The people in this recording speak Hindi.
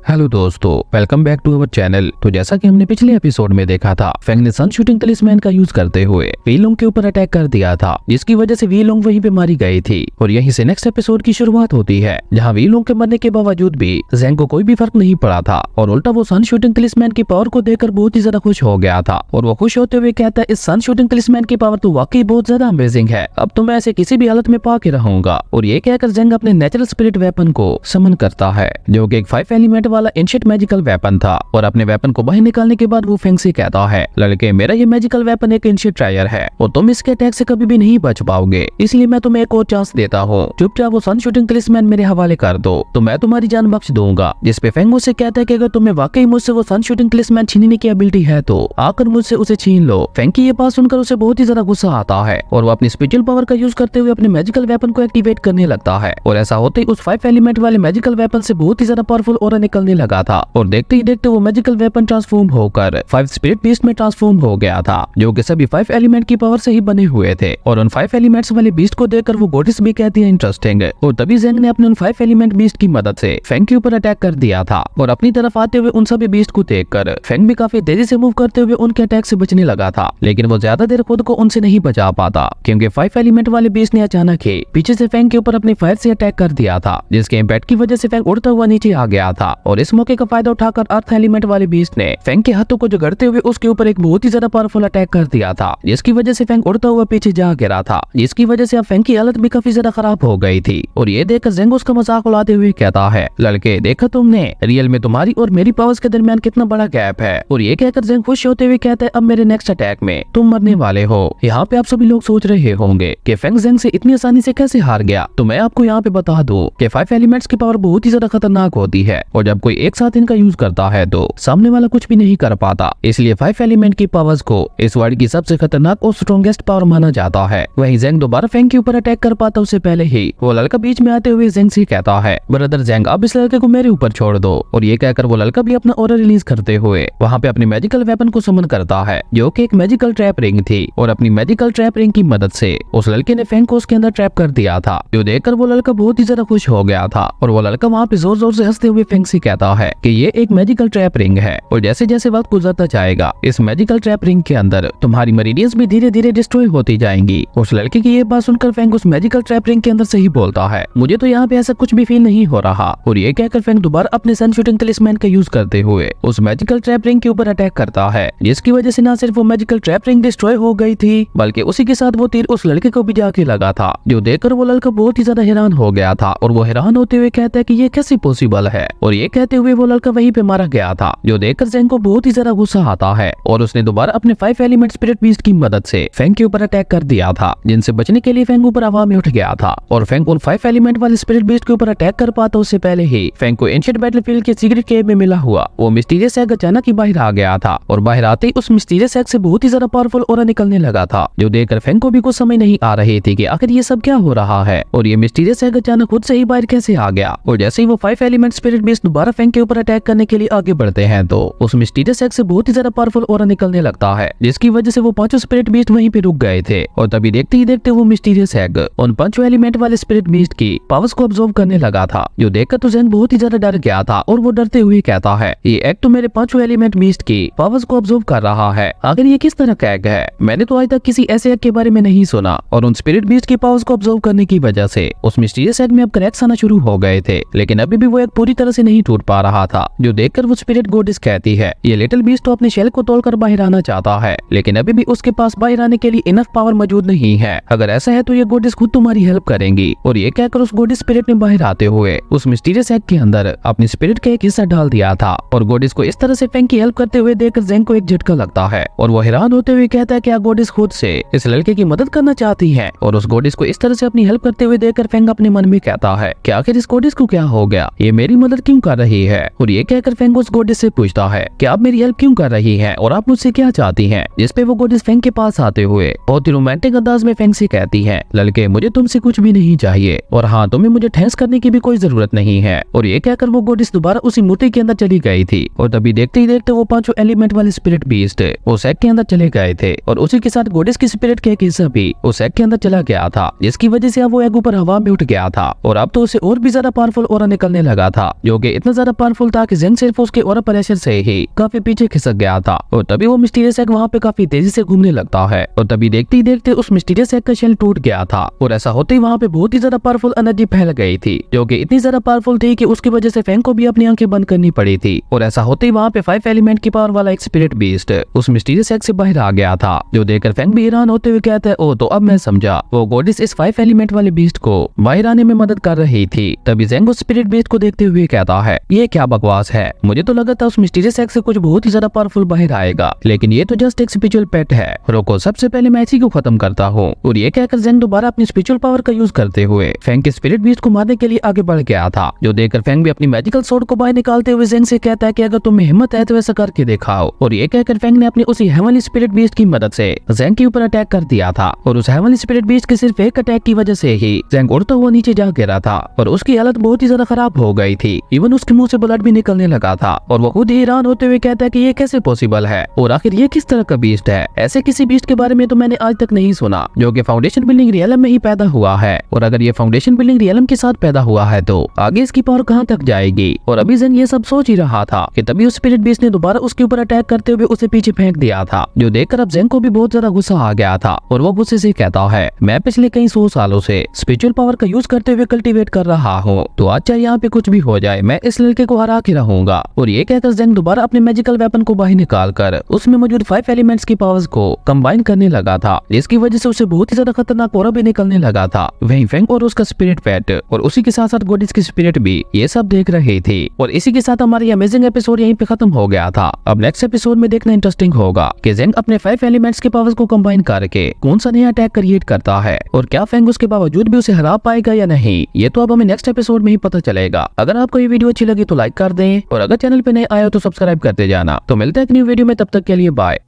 हेलो दोस्तों, welcome back to our channel. तो जैसा कि हमने पिछले एपिसोड में देखा था, फेंग ने सन शूटिंग तलिस्मैन का यूज करते हुए वी लोंग के ऊपर अटैक कर दिया था, जिसकी वजह से वी लोंग वहीं पे मारी गई थी। और यहीं से नेक्स्ट एपिसोड की शुरुआत होती है, जहां वी लोंग के मरने के बावजूद भी ज़ेंग को कोई भी फर्क नहीं पड़ा था और उल्टा वो सन शूटिंग तलिस्मैन की पावर को देखकर बहुत ही ज्यादा खुश हो गया था। और वो खुश होते हुए कहता है, इस सन शूटिंग तलिस्मैन की पावर तो वाकई बहुत ज्यादा अमेजिंग है, अब तो मैं ऐसे किसी भी हालत में पा के रहूंगा। और ये कहकर ज़ेंग अपने नेचुरल स्पिरिट वेपन को समन करता है, जो कि एक 5 एलिमेंट वाला एंशिएंट मैजिकल वेपन था। और अपने वेपन को बाहर निकालने के बाद वो फेंग से कहता है, लड़के मेरा ये मैजिकल वेपन एक एंशिएंट ट्रायर है और तुम इसके अटैक से कभी भी नहीं बच पाओगे, इसलिए मैं तुम्हें एक और चांस देता हूँ। चुपचाप वो सन शूटिंग तलिस्मैन मेरे हवाले कर दो तो मैं तुम्हारी जान बख्श दूंगा। जिस पे फेंग उससे कहता है कि अगर तुम्हें वाकई मुझसे वो सन शूटिंग तलिस्मैन छीनने की एबिलिटी है तो आकर मुझसे उसे छीन लो। फेंग की ये बात सुनकर उसे बहुत ही ज्यादा गुस्सा आता है और वो अपनी स्पिरिचुअल पावर का यूज करते हुए अपने मैजिकल वेपन को एक्टिवेट करने लगता है। और ऐसा होते ही उस 5 एलिमेंट वाले मैजिकल वेपन से बहुत ही ज्यादा पावरफुल ऑरा निकलने लगा था और देखते ही देखते वो मैजिकल वेपन ट्रांसफॉर्म होकर 5 स्पिरिट बीस्ट में ट्रांसफॉर्म हो गया था, जो कि सभी 5 एलिमेंट की पावर से ही बने हुए थे। और उन 5 एलिमेंट्स वाले बीस्ट को देखकर वो गॉडेस भी कहती है इंटरेस्टिंग। और तभी ज़ेंग ने अपने उन 5 एलिमेंट बीस्ट की मदद से फेंग के ऊपर अटैक कर दिया था। और अपनी तरफ आते हुए उन सभी बीस्ट को देखकर फेंग भी काफी तेजी से मूव करते हुए उनके अटैक से बचने लगा था, लेकिन वो ज्यादा देर खुद को उनसे नहीं बचा पाता, क्योंकि 5 एलिमेंट वाले बीस्ट ने अचानक ही पीछे से फेंग के ऊपर अपने फायर से अटैक कर दिया था, जिसके इम्पैक्ट की वजह से फेंग उड़ता हुआ नीचे आ गया था। और इस मौके का फायदा उठाकर अर्थ एलिमेंट वाले बीस्ट ने फेंग के हाथों को जगड़ते हुए उसके ऊपर एक बहुत ही ज्यादा पावरफुल अटैक कर दिया था, जिसकी वजह से फेंग उड़ता हुआ पीछे जा गिरा था, जिसकी वजह से अब फेंग की हालत भी काफी ज्यादा खराब हो गई थी। और ये देखकर ज़ेंग उसका मजाक उड़ाते हुए कहता है, लड़के देखा तुमने, रियल में तुम्हारी और मेरी पावर्स के दरमियान कितना बड़ा गैप है। और ये कहकर ज़ेंग खुश होते हुए कहता है, अब मेरे नेक्स्ट अटैक में तुम मरने वाले हो। यहाँ पे आप सभी लोग सोच रहे होंगे कि फेंग ज़ेंग से इतनी आसानी से कैसे हार गया, तो मैं आपको यहाँ पे बता दूं कि 5 एलिमेंट्स की पावर बहुत ही ज्यादा खतरनाक होती है और जब कोई एक साथ इनका यूज करता है तो सामने वाला कुछ भी नहीं कर पाता। इसलिए 5 एलिमेंट की पावर्स को इस वर्ल्ड की सबसे खतरनाक और स्ट्रॉन्गेस्ट पावर माना जाता है। वहीं ज़ेंग दोबारा फेंग के ऊपर अटैक कर पाता उससे पहले ही वो लड़का बीच में आते हुए ज़ेंग से कहता है, ब्रदर ज़ेंग अब इस लड़के को मेरे ऊपर छोड़ दो। और ये कहकर वो लड़का भी अपना ऑरा रिलीज करते हुए वहाँ पे अपने मैजिकल वेपन को समन करता है, जो कि एक मैजिकल ट्रैप रिंग थी। और अपनी मैजिकल ट्रैप रिंग की मदद से उस लड़के ने फेंग को उसके अंदर ट्रैप कर दिया था, जो देखकर वो लड़का बहुत ही ज्यादा खुश हो गया था। और वो लड़का वहाँ पे जोर जोर से हंसते हुए फेंग से कहता है कि ये एक मैजिकल ट्रैप रिंग है और जैसे जैसे वक्त गुजरता जाएगा इस मैजिकल ट्रैप रिंग के अंदर तुम्हारी मेरिडियंस भी धीरे धीरे डिस्ट्रॉय होती जाएंगी। उस लड़के की ये बात सुनकर फेंग उस मैजिकल ट्रैप रिंग के अंदर से ही बोलता है, मुझे तो यहाँ पे ऐसा कुछ भी फील नहीं हो रहा। और ये कहकर फेंग दोबारा अपने सन शूटिंग तलिस्मैन का यूज करते हुए उस मैजिकल ट्रैप रिंग के ऊपर अटैक करता है, जिसकी वजह से न सिर्फ वो मैजिकल ट्रैप रिंग डिस्ट्रॉय हो गई थी, बल्कि उसी के साथ वो तीर उस लड़के को भी जाके लगा था, जो देखकर वो लड़का बहुत ही ज्यादा हैरान हो गया था। और वो हैरान होते हुए कहता है कि ये कैसे पॉसिबल है। और ये कहते हुए वो लड़का वहीं पे मारा गया था, जो देखकर ज़ेंग को बहुत ही ज्यादा गुस्सा आता है और उसने दोबारा अपने 5 एलिमेंट स्पिरिट बीस्ट की मदद से फेंग के ऊपर अटैक कर दिया था, जिनसे बचने के लिए फेंग ऊपर हवा में उठ गया था। और फेंग उन 5 एलिमेंट वाले स्पिरिट बीस्ट के ऊपर अटैक कर पाता उससे पहले ही फेंग को एंशिएंट बैटलफील्ड के सीक्रेट केव में मिला हुआ वो मिस्टीरियस एग अचानक ही बाहर आ गया था। और बाहर आते ही उस मिस्टीरियस एग से बहुत ही ज्यादा पावरफुल ऑरा निकलने लगा था, जो देखकर फेंग को भी कुछ समझ नहीं आ रही थी कि आखिर ये सब क्या हो रहा है और ये मिस्टीरियस एग अचानक खुद से ही बाहर कैसे आ गया। और जैसे ही वो 5 एलिमेंट स्पिरिट बीस्ट दोबारा फेंग के ऊपर अटैक करने के लिए आगे बढ़ते हैं तो उस मिस्टीरियस एग से बहुत ही ज्यादा पावरफुल ऑरा निकलने लगता है, जिसकी वजह से वो 5 स्पिरिट बीस्ट वहीं पे रुक गए थे। और तभी देखते ही देखते वो मिस्टीरियस एग उन 5 एलिमेंट वाले स्पिरिट बीस्ट की पावर्स को अब्सॉर्ब करने लगा था, जो देखकर तो ज़ेंग बहुत ही ज्यादा डर गया था। और वो डरते हुए कहता है, ये एग तो मेरे 5 एलिमेंट बीस्ट की पावर्स को अब्सॉर्ब कर रहा है, आखिर ये किस तरह का एग है, मैंने तो आज तक किसी ऐसे एग के बारे में नहीं सुना। और उन स्पिरिट बीस्ट की पावर्स को अब्सॉर्ब करने की वजह से उस मिस्टीरियस एग में अब क्रैक्स आना शुरू हो गए थे, लेकिन अभी भी वो एग पूरी तरह से नहीं टूट पा रहा था, जो देखकर वो स्पिरिट गॉडेस कहती है, ये लिटिल बीस्ट तो अपने शेल को तोड़कर बाहर आना चाहता है, लेकिन अभी भी उसके पास बाहर आने के लिए इनफ पावर मौजूद नहीं है, अगर ऐसा है तो ये गॉडेस खुद तुम्हारी हेल्प करेंगी। और ये कहकर उस गॉडेस स्पिरिट ने बाहर आते हुए उस मिस्टीरियस एग के अंदर अपनी स्पिरिट का एक हिस्सा डाल दिया था। और गॉडेस को इस तरह से फेंग की हेल्प करते हुए देखकर ज़ेंग को एक झटका लगता है और वो हैरान होते हुए कहता है, क्या गॉडेस खुद से इस लड़के की मदद करना चाहती है। और उस गॉडेस को इस तरह से अपनी हेल्प करते हुए देखकर फेंग अपने मन में कहता है कि आखिर इस गॉडेस को क्या हो गया, ये मेरी मदद क्यों कर रही है। और ये कहकर फेंग उस गॉडेस से पूछता है कि आप मेरी हेल्प क्यों कर रही हैं और आप मुझसे क्या चाहती हैं। जिस पे वो गॉडेस फेंग के पास आते हुए बहुत ही रोमांटिक अंदाज में फेंग से कहती है, लड़के मुझे तुमसे कुछ भी नहीं चाहिए और हाँ तुम्हें मुझे ठेस करने की भी कोई जरूरत नहीं है। और ये कहकर वो गॉडेस दोबारा उसी मूर्ति के अंदर चली गई थी। और तभी देखते ही देखते वो 5 एलिमेंट वाले स्पिरिट बीस्ट उस एग के अंदर चले गए थे और उसी के साथ गॉडेस की स्पिरिट का एक हिस्सा भी उस एग के अंदर चला गया था, जिसकी वजह से अब वो एग ऊपर हवा में उठ गया था। और अब तो उसे और भी ज्यादा पावरफुल ऑरा निकलने लगा था, जो कि इतना ज्यादा पावरफुल था कि जेंग सिर्फ उसके और प्रेशर से ही काफी पीछे खिसक गया था और तभी वो मिस्टीरियस एग वहाँ पे काफी तेजी से घूमने लगता है और तभी देखते ही देखते उस मिस्टीरियस एग का शेल टूट गया था और ऐसा होते ही वहाँ पे बहुत ही ज्यादा पावरफुल एनर्जी फैल गई थी जो कि इतनी ज्यादा पावरफुल थी कि उसकी वजह से फैंग को भी अपनी आंखें बंद करनी पड़ी थी और ऐसा होते ही वहाँ पे 5 एलिमेंट की पावर वाला एक स्पिरिट बीस्ट उस मिस्टीरियस एग से बाहर आ गया था जो देखकर फैंग भी हैरान होते हुए कहता है ओ तो अब मैं समझा वो गॉडेस इस 5 एलिमेंट वाले बीस्ट को बाहर आने में मदद कर रही थी। तभी जेंग उस स्पिरिट बीस्ट को देखते हुए कहता है ये क्या बकवास है, मुझे तो लगा था उस मिस्टीरियस एग से कुछ बहुत ही ज्यादा पावरफुल बाहर आएगा लेकिन ये तो जस्ट एक स्पिरिचुअल पेट है। रोको सबसे पहले मैं इसी को खत्म करता हूँ। और ये कहकर जेंग दोबारा अपनी स्पिरिचुअल पावर का यूज करते हुए फैंग के स्पिरिट बीस्ट को मारने के लिए आगे बढ़ गया था जो देखकर फैंग भी अपनी मैजिकल स्वॉर्ड को बाहर निकालते हुए जेंग से कहता है कि अगर तुम्हें हिम्मत है तो ऐसा करके दिखाओ। और ये कहकर फैंग ने अपनी उसी हेवनली स्पिरिट बीस्ट की मदद से जेंग के ऊपर अटैक कर दिया था और उस हेवनली स्पिरिट बीस्ट के सिर्फ एक अटैक की वजह से ही जेंग उड़ता हुआ नीचे जा गिरा था और उसकी हालत बहुत ही ज्यादा खराब हो गई थी। इवन उसके मुंह से ब्लड भी निकलने लगा था और वो खुद हैरान होते हुए कहता है कि ये कैसे पॉसिबल है और आखिर ये किस तरह का बीस्ट है। ऐसे किसी बीस्ट के बारे में तो मैंने आज तक नहीं सुना जो कि फाउंडेशन बिल्डिंग रियलम में ही पैदा हुआ है और अगर ये फाउंडेशन बिल्डिंग रियलम के साथ पैदा हुआ है तो आगे इसकी पावर कहाँ तक जाएगी। और अभी जेंग ये सब सोच ही रहा था कि तभी उस स्पिरिट बीस्ट ने दोबारा उसके ऊपर अटैक करते हुए उसे पीछे फेंक दिया था जो देखकर अब जेंग को भी बहुत ज्यादा गुस्सा आ गया था और वो गुस्से से कहता है मैं पिछले कई 100 सालों से स्पिरिचुअल पावर का यूज करते हुए कल्टीवेट कर रहा हूँ तो आज चाहे यहाँ पे कुछ भी हो जाए मैं इस लड़के को हरा के रहूंगा। और ये कहकर जेंग दोबारा अपने मैजिकल वेपन को बाहर निकाल कर उसमें मौजूद 5 एलिमेंट्स की पावर्स को कंबाइन करने लगा था जिसकी वजह से उसे बहुत ही ज्यादा खतरनाक ऑरा भी निकलने लगा था। वहीं फैंग और उसका स्पिरिट पेट और उसी के साथ साथ गॉडेस की स्पिरिट भी ये सब देख रही थी। और इसी के साथ हमारी अमेजिंग एपिसोड यहीं पे खत्म हो गया था। अब नेक्स्ट एपिसोड में देखना इंटरेस्टिंग होगा कि जेंग अपने 5 एलिमेंट्स के पावर्स को कंबाइन करके कौन सा नया अटैक क्रिएट करता है और क्या फैंग उसके बावजूद भी उसे हरा पाएगा या नहीं, ये तो अब हमें नेक्स्ट एपिसोड में ही पता चलेगा। अगर आपको ये वीडियो अच्छी लगी तो लाइक कर दें और अगर चैनल पे नए आए हो तो सब्सक्राइब करते जाना। तो मिलते हैं एक न्यू वीडियो में, तब तक के लिए बाय।